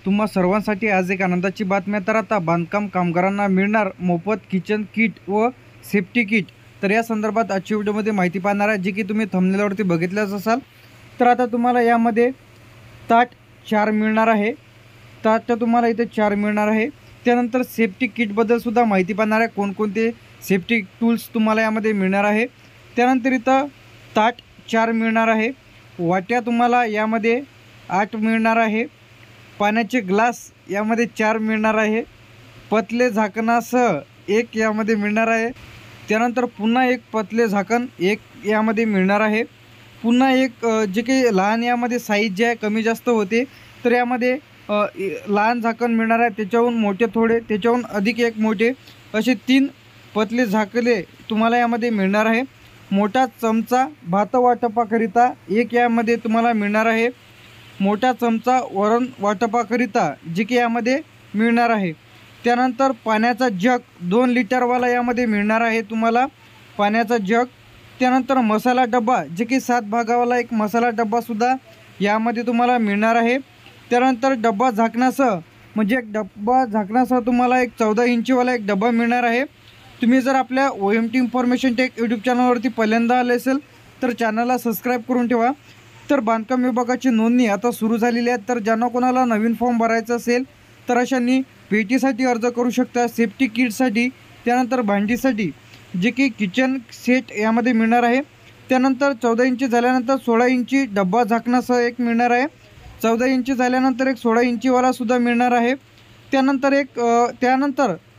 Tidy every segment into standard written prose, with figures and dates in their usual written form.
तुम्हा सर्वांसाठी आज एक आनंदाची बातमी. तर आता बांधकाम कामगारांना मिळणार मोफत किचन किट व सेफ्टी किट. तर या संदर्भात आजच्या व्हिडिओमध्ये माहिती पाहणार आहे, जी की तुम्ही थंबनेलवरती बघितल्याच असाल. तर आता तुम्हाला यामध्ये ताट 4 मिळणार आहे. ताट तुम्हाला इथे 4 मिळणार आहे. त्यानंतर सेफ्टी किटबद्दल सुद्धा माहिती पाहणार आहे, कोणकोणते सेफ्टी टूल्स तुम्हाला यामध्ये मिळणार आहे. त्यानंतर इथं ताट 4 मिळणार आहे. वाट्या तुम्हाला यामध्ये 8 मिळणार आहे. पाण्याचे ग्लास यामध्ये 4 मिळणार आहे. पतले झाकणासह 1 यामध्ये मिळणार आहे. त्यानंतर पुन्हा एक पतले झाकण 1 यामध्ये मिळणार आहे. पुन्हा एक जे काही लहान यामध्ये साईज जे आहे कमी जास्त होते, तर यामध्ये लहान झाकण मिळणार आहे. त्याच्याहून मोठे थोडे, त्याच्याहून अधिक एक मोठे, असे 3 पतले झाकले तुम्हाला यामध्ये मिळणार आहे. मोठा चमचा भात वाटपाकरिता 1 यामध्ये तुम्हाला मिळणार आहे. मोठा चमचा वरण वाटपाकरिता जे की यामध्ये मिळणार आहे. त्यानंतर पाण्याचा जग 2 लिटरवाला यामध्ये मिळणार आहे तुम्हाला, पाण्याचा जग. त्यानंतर मसाला डब्बा जे की 7 भागावाला एक मसाला डब्बासुद्धा यामध्ये तुम्हाला मिळणार आहे. त्यानंतर डब्बा झाकणासह, म्हणजे एक डब्बा झाकणासह तुम्हाला एक 14 इंचीवाला एक डब्बा मिळणार आहे. तुम्ही जर आपल्या OMT इन्फॉर्मेशन टेक यूट्यूब चॅनलवरती पहिल्यांदा आले असेल तर चॅनलला सबस्क्राईब करून ठेवा. तर बांधकाम विभागाची नोंदणी आता सुरू झालेली आहे. तर ज्यांना कोणाला नवीन फॉर्म भरायचा असेल तर अशांनी पेटीसाठी अर्ज करू शकता, सेफ्टी किटसाठी, त्यानंतर भांडीसाठी जे की किचन सेट यामध्ये मिळणार आहे. त्यानंतर 14 इंची झाल्यानंतर 16 इंची डब्बा झाकणासह एक मिळणार आहे. 14 इंची झाल्यानंतर एक 16 इंचीवालासुद्धा मिळणार आहे. त्यानंतर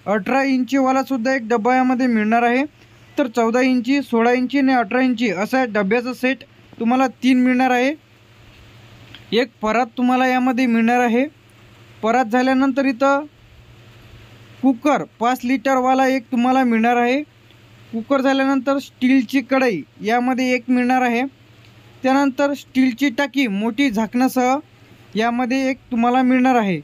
18 इंचीवालासुद्धा एक डब्बा यामध्ये मिळणार आहे. तर 14 इंची, 16 इंची आणि 18 इंची असा डब्याचा सेट तुम्हाला 3 मिळणार आहे. एक परात तुम्हाला यामध्ये मिळणार आहे. परात झाल्यानंतर इथं कुकर 5 लिटरवाला एक तुम्हाला मिळणार आहे. कुकर झाल्यानंतर स्टीलची कढई यामध्ये एक मिळणार आहे. त्यानंतर स्टीलची टाकी मोठी झाकणासह यामध्ये एक तुम्हाला मिळणार आहे.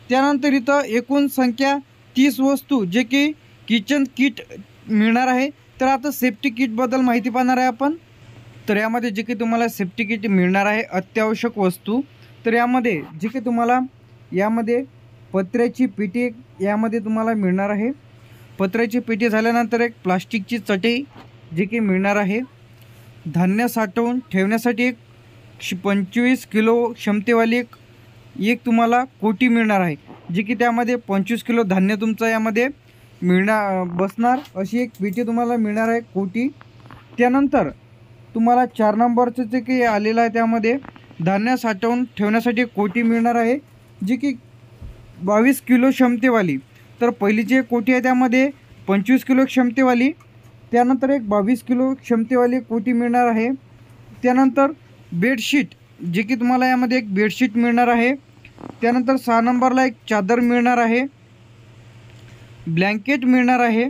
त्यानंतर इथं एकूण संख्या 30 वस्तू जे की किचन किट मिळणार आहे. तर आता सेफ्टी किटबद्दल माहिती पाहणार आहे आपण. तर यामध्ये जे की तुम्हाला सेफ्टी किट मिळणार आहे अत्यावश्यक वस्तू. तर यामध्ये जे की तुम्हाला यामध्ये पत्र्याची पेटी यामध्ये तुम्हाला मिळणार आहे. पत्र्याची पेटी झाल्यानंतर एक प्लास्टिकची चटई जी की मिळणार आहे. धान्य साठवून ठेवण्यासाठी एक 25 किलो क्षमतेवाली एक तुम्हाला कोटी मिळणार आहे, जी की त्यामध्ये 25 किलो धान्य तुमचं यामध्ये बसणार अशी एक पेटी तुम्हाला मिळणार आहे, कोटी. त्यानंतर तुम्हाला 4 नंबरचं जे की आलेलं आहे त्यामध्ये धान्य साठवून ठेवण्यासाठी कोटी मिळणार आहे, जी की 22 किलो क्षमतेवाली. तर पहिली जी कोटी आहे त्यामध्ये 25 किलो क्षमतेवाली, त्यानंतर एक 22 किलो क्षमतेवाली कोटी मिळणार आहे. त्यानंतर बेडशीट जे की तुम्हाला यामध्ये एक बेडशीट मिळणार आहे. त्यानंतर 6 नंबरला एक चादर मिळणार आहे. ब्लँकेट मिळणार आहे.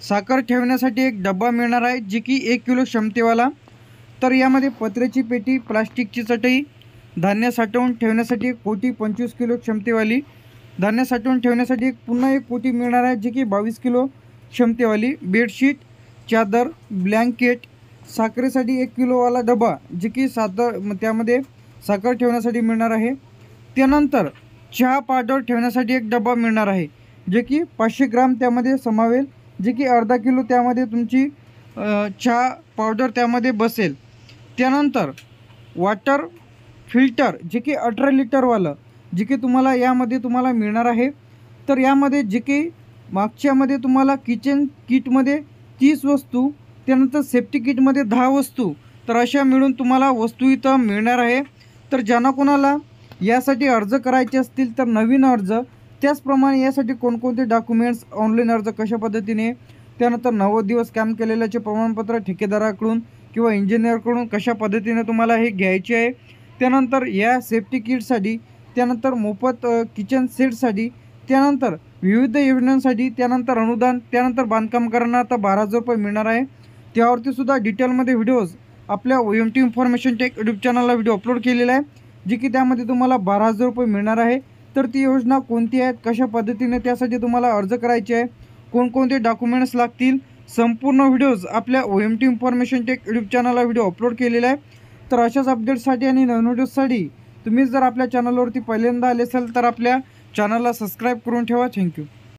साखर ठेवण्यासाठी एक डब्बा मिळणार आहे, जी की 1 किलो क्षमतेवाला. तर यामध्ये पत्र्याची पेटी, प्लास्टिकची चटई, धान्य साठवून ठेवण्यासाठी कोटी 25 किलो क्षमतेवाली, धान्य साठवून ठेवण्यासाठी पुन्हा एक कोटी मिळणार आहे, जी की 22 किलो क्षमतेवाली, बेडशीट, चादर, ब्लँकेट, साखरेसाठी 1 किलोवाला डबा जे की त्यामध्ये साखर ठेवण्यासाठी मिळणार आहे. त्यानंतर चहा पावडर ठेवण्यासाठी एक डबा मिळणार आहे, जे की 500 ग्राम त्यामध्ये समावेल, जे की अर्धा किलो त्यामध्ये तुमची चहा पावडर त्यामध्ये बसेल. त्यानंतर वॉटर फिल्टर जे की 18 लिटरवालं जे की तुम्हाला यामध्ये तुम्हाला मिळणार आहे. तर यामध्ये जे की मागच्यामध्ये तुम्हाला किचन किटमध्ये 30 वस्तू, त्यानंतर सेफ्टी किटमध्ये 10 वस्तू, तर अशा मिळून तुम्हाला वस्तू इथं मिळणार आहे. तर ज्यांना कोणाला यासाठी अर्ज करायचे असतील तर नवीन अर्ज, त्याचप्रमाणे यासाठी कोणकोणते डॉक्युमेंट्स, ऑनलाईन अर्ज कशा पद्धतीने, त्यानंतर 90 दिवस काम केलेल्याचे प्रमाणपत्र ठेकेदाराकडून किंवा इंजिनियरकडून कशा पद्धतीने तुम्हाला हे घ्यायचे आहे. त्यानंतर या सेफ्टी किटसाठी, त्यानंतर मोफत किचन सेटसाठी, त्यानंतर विविध योजनांसाठी, त्यानंतर अनुदान, त्यानंतर बांधकामगारांना आता 12,000 रुपये मिळणार आहे. त्यावरती सुद्धा डिटेलमध्ये व्हिडिओज आपल्या OMT इन्फॉर्मेशन टेक यूट्यूब चॅनलला व्हिडिओ अपलोड केलेला आहे, जी की त्यामध्ये तुम्हाला 12,000 रुपये मिळणार आहे. तर ती योजना कोणती आहे, कशा पद्धतीने त्यासाठी तुम्हाला अर्ज करायचे आहे, कोणकोणते डॉक्युमेंट्स लागतील, संपूर्ण व्हिडिओज आपल्या OMT इन्फॉर्मेशन टेक यूट्यूब चॅनलला व्हिडिओ अपलोड केलेला आहे. तर अशाच अपडेट्ससाठी आणि नवीन व्हिडिओजसाठी तुम्ही जर आपल्या चॅनलवरती पहिल्यांदा आले असाल तर आपल्या चॅनलला सबस्क्राईब करून ठेवा. थँक्यू.